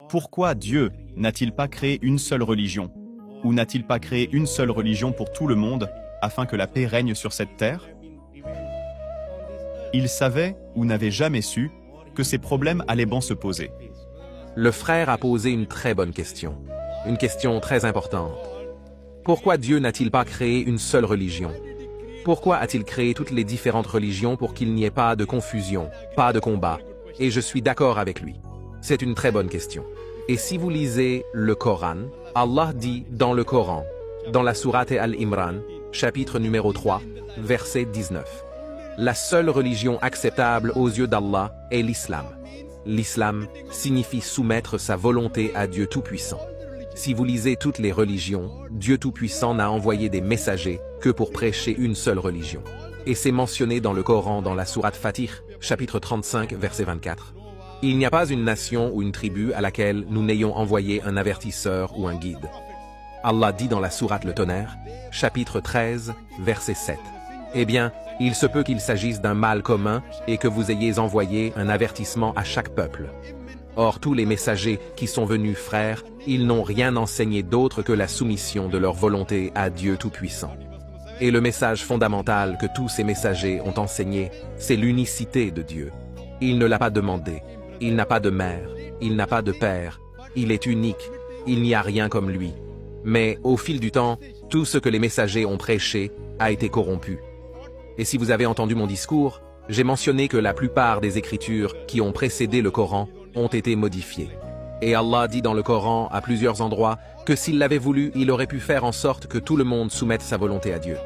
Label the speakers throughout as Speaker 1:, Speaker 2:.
Speaker 1: Pourquoi Dieu n'a-t-il pas créé une seule religion? Ou n'a-t-il pas créé une seule religion pour tout le monde, afin que la paix règne sur cette terre? Il savait, ou n'avait jamais su, que ces problèmes allaient bien se poser.
Speaker 2: Le frère a posé une très bonne question. Une question très importante. Pourquoi Dieu n'a-t-il pas créé une seule religion? Pourquoi a-t-il créé toutes les différentes religions pour qu'il n'y ait pas de confusion, pas de combat? Et je suis d'accord avec lui. C'est une très bonne question. Et si vous lisez le Coran, Allah dit dans le Coran, dans la sourate Al-Imran, chapitre numéro 3, verset 19. La seule religion acceptable aux yeux d'Allah est l'islam. L'islam signifie soumettre sa volonté à Dieu Tout-Puissant. Si vous lisez toutes les religions, Dieu Tout-Puissant n'a envoyé des messagers que pour prêcher une seule religion. Et c'est mentionné dans le Coran dans la sourate Fatir, chapitre 35, verset 24. Il n'y a pas une nation ou une tribu à laquelle nous n'ayons envoyé un avertisseur ou un guide. Allah dit dans la sourate Le Tonnerre, chapitre 13, verset 7. Eh bien, il se peut qu'il s'agisse d'un mal commun et que vous ayez envoyé un avertissement à chaque peuple. Or, tous les messagers qui sont venus frères, ils n'ont rien enseigné d'autre que la soumission de leur volonté à Dieu Tout-Puissant. Et le message fondamental que tous ces messagers ont enseigné, c'est l'unicité de Dieu. Il ne l'a pas demandé. Il n'a pas de mère, il n'a pas de père, il est unique, il n'y a rien comme lui. Mais au fil du temps, tout ce que les messagers ont prêché a été corrompu. Et si vous avez entendu mon discours, j'ai mentionné que la plupart des écritures qui ont précédé le Coran ont été modifiées. Et Allah dit dans le Coran à plusieurs endroits que s'il l'avait voulu, il aurait pu faire en sorte que tout le monde soumette sa volonté à Dieu.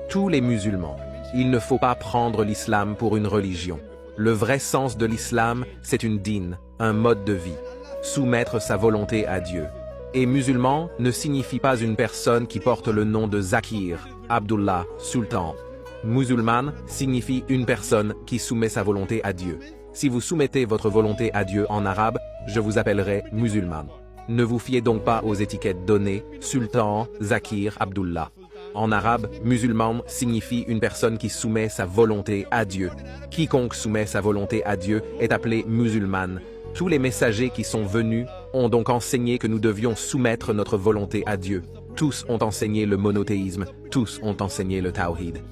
Speaker 2: Tous les musulmans, il ne faut pas prendre l'islam pour une religion. Le vrai sens de l'islam, c'est une dîne, un mode de vie. Soumettre sa volonté à Dieu. Et musulman ne signifie pas une personne qui porte le nom de Zakir, Abdullah, Sultan. Musulman signifie une personne qui soumet sa volonté à Dieu. Si vous soumettez votre volonté à Dieu en arabe, je vous appellerai musulman. Ne vous fiez donc pas aux étiquettes données, Sultan, Zakir, Abdullah. En arabe, musulman signifie une personne qui soumet sa volonté à Dieu. Quiconque soumet sa volonté à Dieu est appelé musulman. Tous les messagers qui sont venus ont donc enseigné que nous devions soumettre notre volonté à Dieu. Tous ont enseigné le monothéisme, tous ont enseigné le tawhid.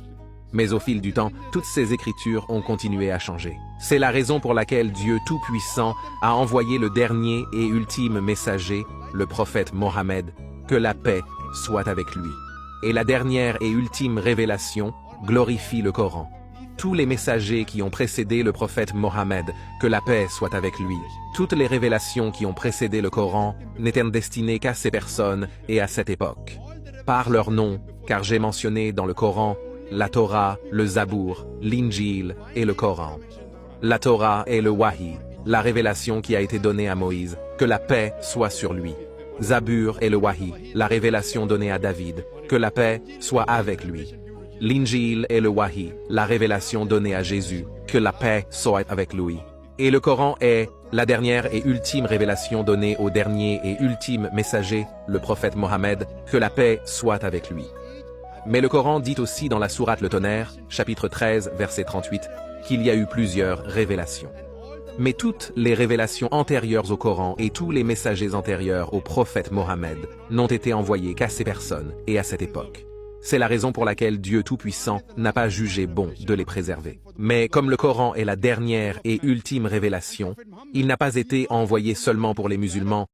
Speaker 2: Mais au fil du temps, toutes ces écritures ont continué à changer. C'est la raison pour laquelle Dieu Tout-Puissant a envoyé le dernier et ultime messager, le prophète Mohammed, que la paix soit avec lui. Et la dernière et ultime révélation glorifie le Coran. Tous les messagers qui ont précédé le prophète Mohammed, que la paix soit avec lui, toutes les révélations qui ont précédé le Coran n'étaient destinées qu'à ces personnes et à cette époque. Par leur nom, car j'ai mentionné dans le Coran la Torah, le Zabour, l'Injil et le Coran. La Torah est le Wahi, la révélation qui a été donnée à Moïse, que la paix soit sur lui. Zabur est le Wahi, la révélation donnée à David, que la paix soit avec lui. L'Injil est le Wahi, la révélation donnée à Jésus, que la paix soit avec lui. Et le Coran est la dernière et ultime révélation donnée au dernier et ultime messager, le prophète Mohammed, que la paix soit avec lui. Mais le Coran dit aussi dans la sourate Le Tonnerre, chapitre 13, verset 38, qu'il y a eu plusieurs révélations. Mais toutes les révélations antérieures au Coran et tous les messagers antérieurs au prophète Mohammed n'ont été envoyés qu'à ces personnes et à cette époque. C'est la raison pour laquelle Dieu Tout-Puissant n'a pas jugé bon de les préserver. Mais comme le Coran est la dernière et ultime révélation, il n'a pas été envoyé seulement pour les musulmans,